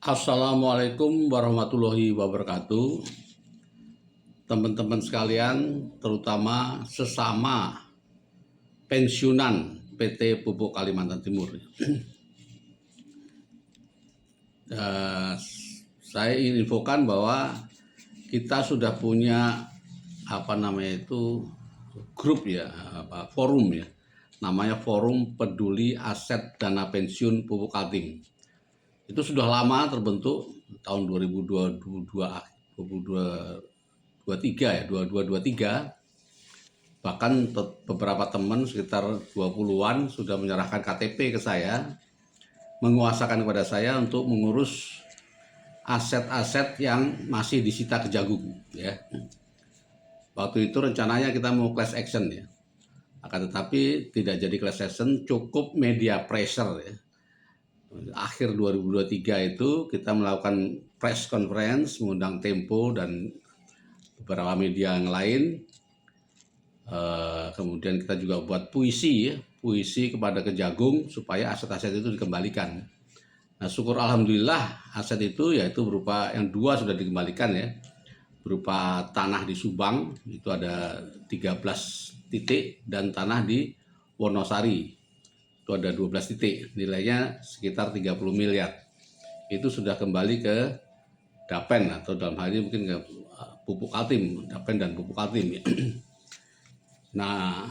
Assalamualaikum warahmatullahi wabarakatuh. Teman-teman sekalian, terutama sesama pensiunan PT Pupuk Kalimantan Timur. Saya ingin infokan bahwa kita sudah punya grup ya, forum ya. Namanya Forum Peduli Aset Dana Pensiun Pupuk Kaltim. Itu sudah lama terbentuk tahun 2023. Bahkan beberapa teman sekitar 20-an sudah menyerahkan KTP ke saya, menguasakan kepada saya untuk mengurus aset-aset yang masih disita Kejagung ya. Waktu itu rencananya kita mau class action ya. Akan tetapi tidak jadi class action, cukup media pressure ya. Akhir 2023 itu kita melakukan press conference, mengundang Tempo dan beberapa media yang lain. Kemudian kita juga buat puisi kepada Kejagung supaya aset-aset itu dikembalikan. Nah, syukur alhamdulillah aset itu yaitu berupa yang 2 sudah dikembalikan ya, berupa tanah di Subang itu ada 13 titik dan tanah di Wonosari itu ada 12 titik, nilainya sekitar 30 miliar. Itu sudah kembali ke Dapen atau dalam hal ini mungkin ke Pupuk Kaltim, Dapen dan Pupuk Kaltim. Nah,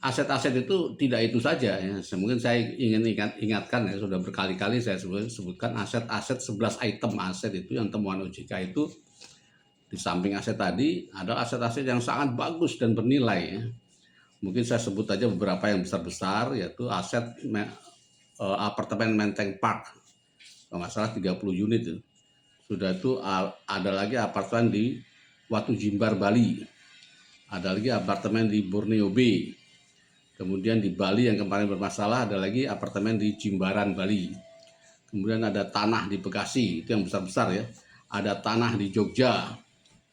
aset-aset itu tidak itu saja ya. Mungkin saya ingin ingatkan ya, sudah berkali-kali saya sebutkan aset-aset 11 item aset itu yang temuan OJK itu. Di samping aset tadi ada aset-aset yang sangat bagus dan bernilai ya. Mungkin saya sebut aja beberapa yang besar-besar, yaitu aset apartemen Menteng Park, kalau nggak salah 30 unit itu. Sudah itu ada lagi apartemen di Watu Jimbar, Bali. Ada lagi apartemen di Borneo Bay. Kemudian di Bali yang kemarin bermasalah ada lagi apartemen di Jimbaran, Bali. Kemudian ada tanah di Bekasi, itu yang besar-besar ya. Ada tanah di Jogja.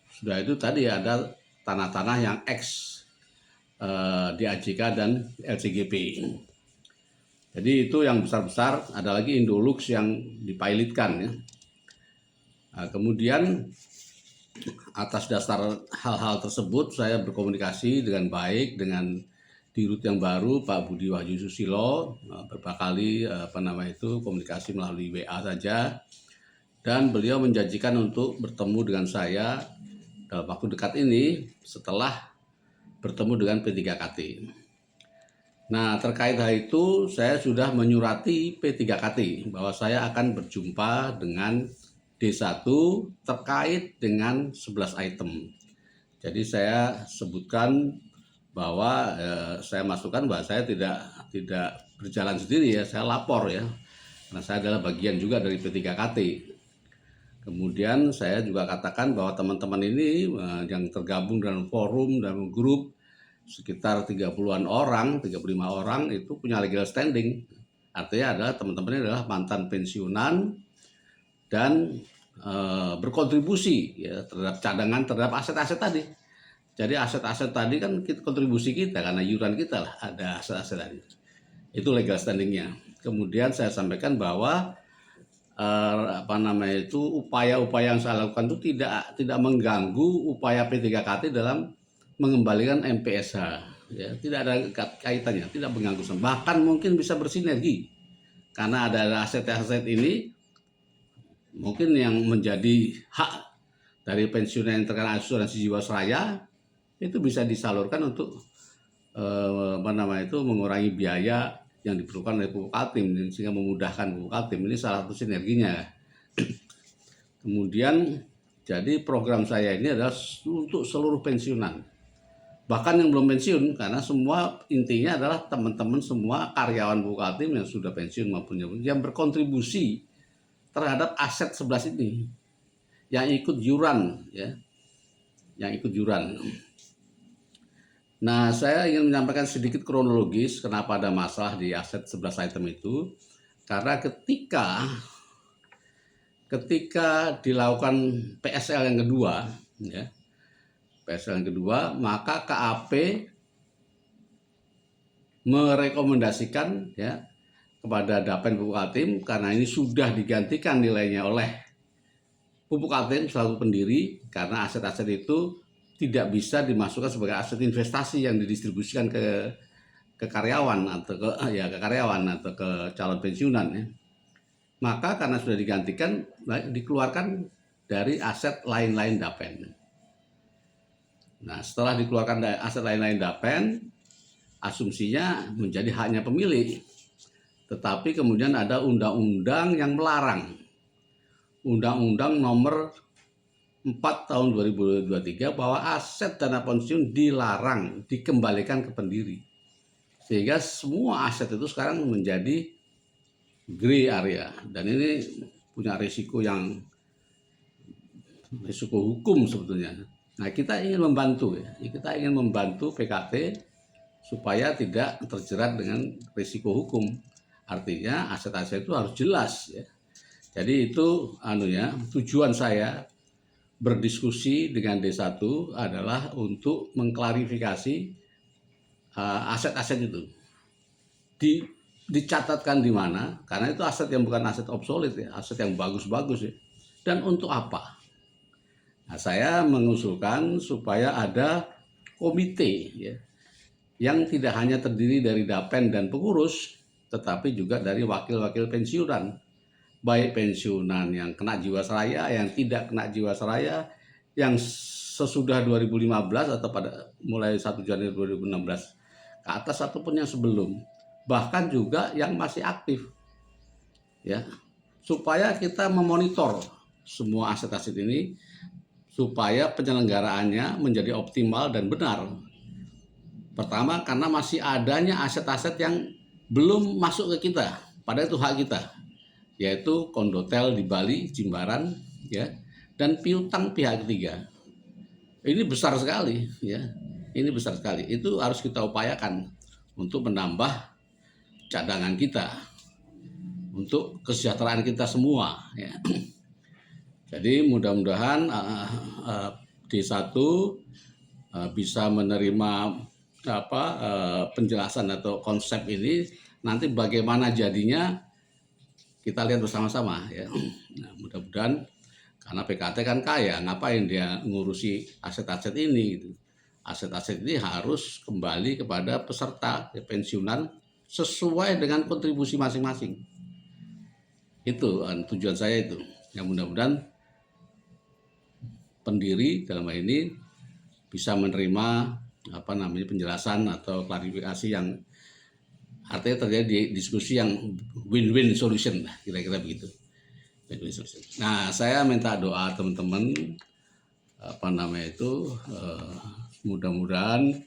Sudah itu tadi ada tanah-tanah yang di AJK dan LCGP. Jadi itu yang besar-besar. Ada lagi Indolux yang dipilotkan ya. Nah, kemudian atas dasar hal-hal tersebut saya berkomunikasi dengan baik dengan dirut yang baru Pak Budi Wahyu Susilo, beberapa kali komunikasi melalui WA saja, dan beliau menjanjikan untuk bertemu dengan saya dalam waktu dekat ini setelah bertemu dengan P3KT. Nah, terkait hal itu saya sudah menyurati P3KT bahwa saya akan berjumpa dengan D1 terkait dengan 11 item. Jadi saya sebutkan bahwa saya masukkan bahwa saya tidak berjalan sendiri ya, saya lapor ya. Karena saya adalah bagian juga dari P3KT. Kemudian saya juga katakan bahwa teman-teman ini yang tergabung dalam forum dan grup sekitar 30-an orang, 35 orang itu punya legal standing. Artinya adalah teman-teman ini adalah mantan pensiunan dan berkontribusi ya terhadap cadangan terhadap aset-aset tadi. Jadi aset-aset tadi kan kontribusi kita karena iuran kita lah ada aset-aset tadi. Itu legal standingnya. Kemudian saya sampaikan bahwa upaya-upaya yang saya lakukan itu tidak mengganggu upaya P3KT dalam mengembalikan MPSH ya, tidak ada kaitannya, tidak mengganggu, bahkan mungkin bisa bersinergi karena ada aset-aset ini mungkin yang menjadi hak dari pensiunan yang terkena asuransi jiwasraya itu bisa disalurkan untuk mengurangi biaya yang diperlukan oleh Pupuk Kaltim sehingga memudahkan Pupuk Kaltim. Ini salah satu sinerginya. Kemudian jadi program saya ini adalah untuk seluruh pensiunan, bahkan yang belum pensiun, karena semua intinya adalah teman-teman semua karyawan Pupuk Kaltim yang sudah pensiun maupun yang berkontribusi terhadap aset 11 ini, yang ikut iuran ya, yang ikut iuran. Nah, saya ingin menyampaikan sedikit kronologis kenapa ada masalah di aset 11 item itu. Karena ketika dilakukan PSL yang kedua, ya, PSL yang kedua, maka KAP merekomendasikan ya kepada Dapen Pupuk Kaltim karena ini sudah digantikan nilainya oleh Pupuk Kaltim selaku pendiri, karena aset-aset itu tidak bisa dimasukkan sebagai aset investasi yang didistribusikan ke karyawan atau ke karyawan atau ke calon pensiunan ya. Maka karena sudah digantikan, dikeluarkan dari aset lain-lain Dapen. Nah, setelah dikeluarkan dari aset lain-lain Dapen, asumsinya menjadi haknya pemilik. Tetapi kemudian ada undang-undang yang melarang. Undang-undang nomor 4 tahun 2023 bahwa aset dana pensiun dilarang dikembalikan ke pendiri. Sehingga semua aset itu sekarang menjadi gray area, dan ini punya risiko hukum sebetulnya. Nah, kita ingin membantu PKT supaya tidak terjerat dengan risiko hukum. Artinya aset-aset itu harus jelas ya. Jadi itu tujuan saya berdiskusi dengan D1 adalah untuk mengklarifikasi aset-aset itu. Dicatatkan di mana, karena itu aset yang bukan aset obsolet ya, aset yang bagus-bagus ya. Dan untuk apa? Nah, saya mengusulkan supaya ada komite ya, yang tidak hanya terdiri dari Dapen dan pengurus, tetapi juga dari wakil-wakil pensiunan, baik pensiunan yang kena Jiwasraya, yang tidak kena Jiwasraya, yang sesudah 2015 atau pada mulai 1 Januari 2016 ke atas ataupun yang sebelum, bahkan juga yang masih aktif ya, supaya kita memonitor semua aset-aset ini supaya penyelenggaraannya menjadi optimal dan benar. Pertama, karena masih adanya aset-aset yang belum masuk ke kita, padahal itu hak kita, yaitu kondotel di Bali, Jimbaran ya, dan piutang pihak ketiga. Ini besar sekali ya. Ini besar sekali. Itu harus kita upayakan untuk menambah cadangan kita untuk kesejahteraan kita semua ya. Jadi mudah-mudahan D1 bisa menerima penjelasan atau konsep ini. Nanti bagaimana jadinya kita lihat bersama-sama ya. Nah, mudah-mudahan, karena PKT kan kaya, ngapain dia ngurusi aset-aset ini gitu. Aset-aset ini harus kembali kepada peserta pensiunan sesuai dengan kontribusi masing-masing. Itu tujuan saya itu. Yang mudah-mudahan pendiri dalam hal ini bisa menerima penjelasan atau klarifikasi yang artinya terjadi diskusi yang win-win solution, kira-kira begitu. Win-win solution. Nah, saya minta doa teman-teman mudah-mudahan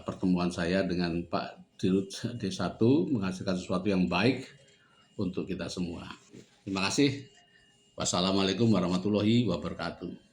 pertemuan saya dengan Pak Dirut D1 menghasilkan sesuatu yang baik untuk kita semua. Terima kasih. Wassalamualaikum warahmatullahi wabarakatuh.